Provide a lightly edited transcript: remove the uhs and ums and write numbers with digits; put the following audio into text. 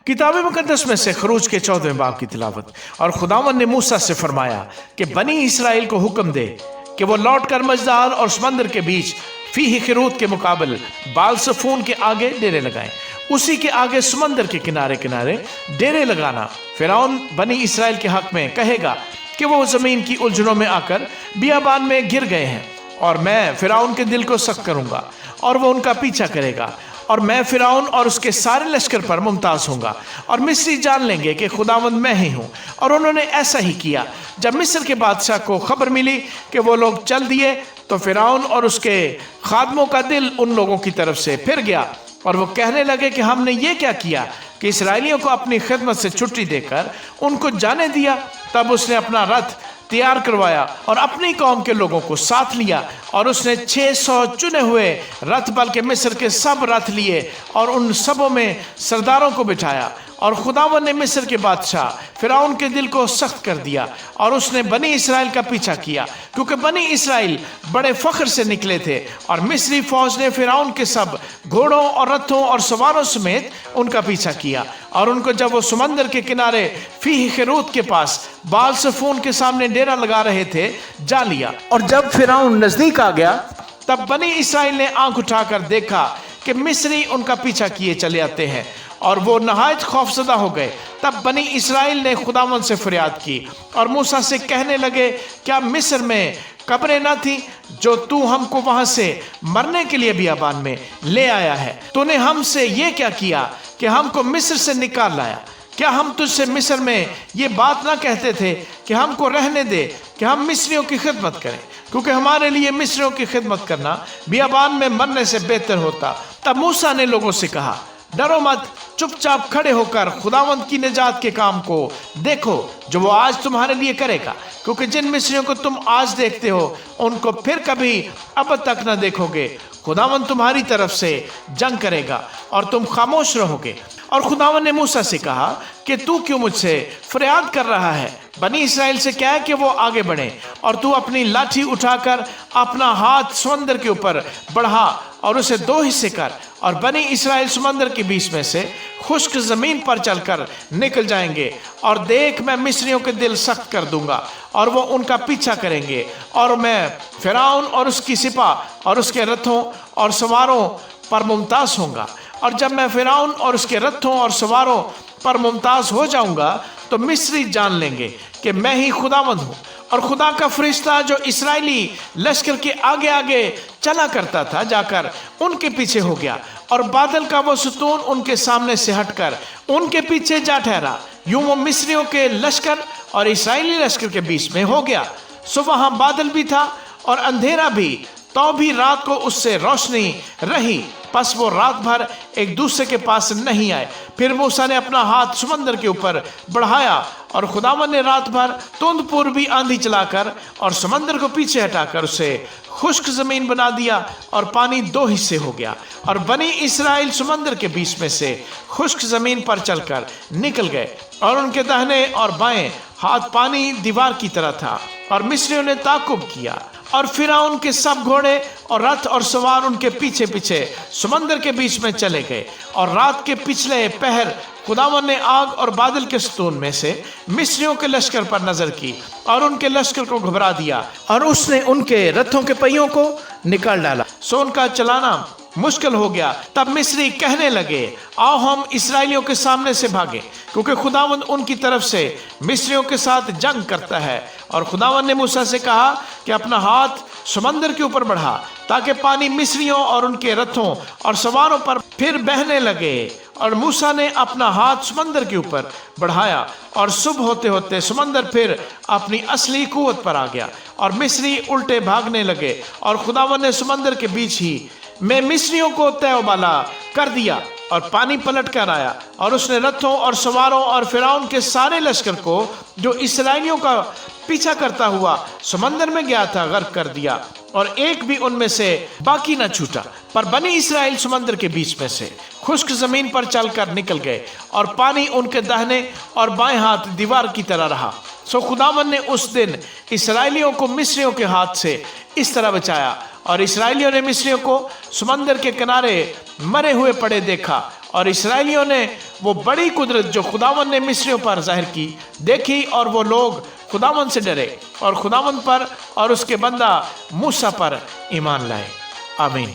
किताब मुकद्दस में से खरूज के 14वें बाब की तिलावत। और खुदावंद ने मूसा से फरमाया कि बनी इसराइल को हुक्म दे कि वो लौट कर मजदार और समंदर के बीच फीह खिरूत के मुकाबल बाल सफून के आगे डेरे लगाएं। उसी के आगे समंदर के किनारे किनारे डेरे लगाना। फिरौन बनी इसराइल के हक में कहेगा कि वो जमीन की उलझनों में आकर बियाबान में गिर गए हैं, और मैं फिरौन के दिल को सख्त करूंगा और वो उनका पीछा करेगा, और मैं फिरौन और उसके सारे लश्कर पर मुमताज होऊंगा, और मिस्री जान लेंगे कि खुदावंद मैं ही हूँ। और उन्होंने ऐसा ही किया। जब मिस्र के बादशाह को खबर मिली कि वो लोग चल दिए, तो फिरौन और उसके खादमों का दिल उन लोगों की तरफ से फिर गया, और वो कहने लगे कि हमने ये क्या किया कि इसराइलियों को अपनी खिदमत से छुट्टी देकर उनको जाने दिया। तब उसने अपना रथ तैयार करवाया और अपनी कौम के लोगों को साथ लिया, और उसने 600 चुने हुए रथ बल्कि मिस्र के सब रथ लिए और उन सबों में सरदारों को बिठाया। और खुदावंद ने मिस्र के बादशाह फिरौन के दिल को सख्त कर दिया, और उसने बनी इसराइल का पीछा किया, क्योंकि बनी इसराइल बड़े फख्र से निकले थे। और मिस्री फौज ने फिरौन के सब घोड़ों और रथों और सवारों समेत उनका पीछा किया, और उनको जब वो समंदर के किनारे फीह खिरूत के पास बाल सफून के सामने डेरा लगा रहे थे जा लिया। और जब फिरौन नजदीक आ गया, तब बनी इसराइल ने आंख उठाकर देखा कि मिस्री उनका पीछा किए चले आते हैं, और वो नहायत खौफजदा हो गए। तब बनी इसराइल ने खुदावंद से फरियाद की और मूसा से कहने लगे, क्या मिस्र में कब्रें न थी जो तू हमको वहां से मरने के लिए बियाबान में ले आया है? तूने हमसे ये क्या किया कि हमको मिस्र से निकाल लाया? क्या हम तुझसे मिस्र में ये बात ना कहते थे कि हमको रहने दे कि हम मिस्रियों की खिदमत करें, क्योंकि हमारे लिए मिस्रियों की खिदमत करना बियाबान में मरने से बेहतर होता। तब मूसा ने लोगों से कहा, डरो मत, चुपचाप खड़े होकर खुदावंद की निजात के काम को देखो जो वो आज तुम्हारे लिए करेगा, क्योंकि जिन मिस्रियों को तुम आज देखते हो उनको फिर कभी अब तक न देखोगे। खुदावंद तुम्हारी तरफ से जंग करेगा और तुम खामोश रहोगे। और खुदावंद ने मूसा से कहा कि तू क्यों मुझसे फरियाद कर रहा है? बनी इसराइल से क्या है कि वो आगे बढ़े, और तू अपनी लाठी उठाकर अपना हाथ समंदर के ऊपर बढ़ा और उसे 2 हिस्से कर, और बनी इसराइल समंदर के बीच में से खुश्क जमीन पर चलकर निकल जाएंगे। और देख, मैं मिस्रियों के दिल सख्त कर दूंगा और वो उनका पीछा करेंगे, और मैं फिरौन और उसकी सिपाह और उसके रथों और सवारों पर मुमताज होऊंगा। और जब मैं फिरौन और उसके रथों और सवारों पर मुमताज हो जाऊंगा, तो मिस्री जान लेंगे कि मैं ही खुदावंद हूँ। और खुदा का फरिश्ता जो इसराइली लश्कर के आगे आगे चला करता था, जाकर उनके पीछे हो गया, और बादल का वो सतून उनके सामने से हटकर उनके पीछे जा ठहरा। यूं वो मिस्रियों के लश्कर और इसराइली लश्कर के बीच में हो गया। सो वहाँ बादल भी था और अंधेरा भी, तो भी रात को उससे रोशनी रही। बस वो रात भर एक दूसरे के पास नहीं आए। फिर मूसा ने अपना हाथ समंदर के ऊपर बढ़ाया, और खुदावंद ने रात भर तुंद पूर्वी आंधी चलाकर और समंदर को पीछे हटाकर उसे खुश्क जमीन बना दिया, और पानी 2 हिस्से हो गया। और बनी इसराइल समंदर के बीच में से खुश्क जमीन पर चलकर निकल गए, और उनके दाहिने और बाएं हाथ पानी दीवार की तरह था। और मिस्रियों ने ताकुब किया, और फिरौन के सब घोड़े और रथ और सवार उनके पीछे पीछे समंदर के बीच में चले गए। और रात के पिछले पहर खुदावंद ने आग और बादल के सतून में से मिस्रियों के लश्कर पर नजर की, और उनके लश्कर को घबरा दिया, और उसने उनके रथों के पहियों को निकाल डाला, सो उनका चलाना मुश्किल हो गया। तब मिस्री कहने लगे, आओ हम इसराइलियों के सामने से भागें, क्योंकि खुदावंद उनकी तरफ से मिस्रियों के साथ जंग करता है। और खुदावंद ने मूसा से कहा कि अपना हाथ समंदर के ऊपर बढ़ा, ताकि पानी मिस्रियों और उनके रथों और सवारों पर फिर बहने लगे। और मूसा ने अपना हाथ समंदर के ऊपर बढ़ाया, और सुबह होते होते समंदर फिर अपनी असली कुव्वत पर आ गया, और मिस्री उल्टे भागने लगे। और खुदावंद ने समंदर के बीच ही में मिस्रियों को तैरबाला कर दिया, और पानी पलट कर आया, और उसने रथों और सवारों और फिरौन के सारे लश्कर को जो इसराइलियों का पीछा करता हुआ समंदर में गया था गर्क कर दिया, और एक भी उनमें से बाकी न छूटा। पर बनी इसराइल समंदर के बीच में से खुश्क जमीन पर चलकर निकल गए, और पानी उनके दाहिने और बाएं हाथ दीवार की तरह रहा। सो खुदावंद ने उस दिन इसराइलियों को मिस्रियों के हाथ से इस तरह बचाया, और इसराइलियों ने मिस्रियों को समंदर के किनारे मरे हुए पड़े देखा, اور اسرائیلیوں نے وہ بڑی قدرت جو خداوند نے مصریوں پر ظاہر کی دیکھی، اور وہ لوگ خداوند سے ڈرے اور خداوند پر اور اس کے بندہ موسیٰ پر ایمان لائے۔ آمین۔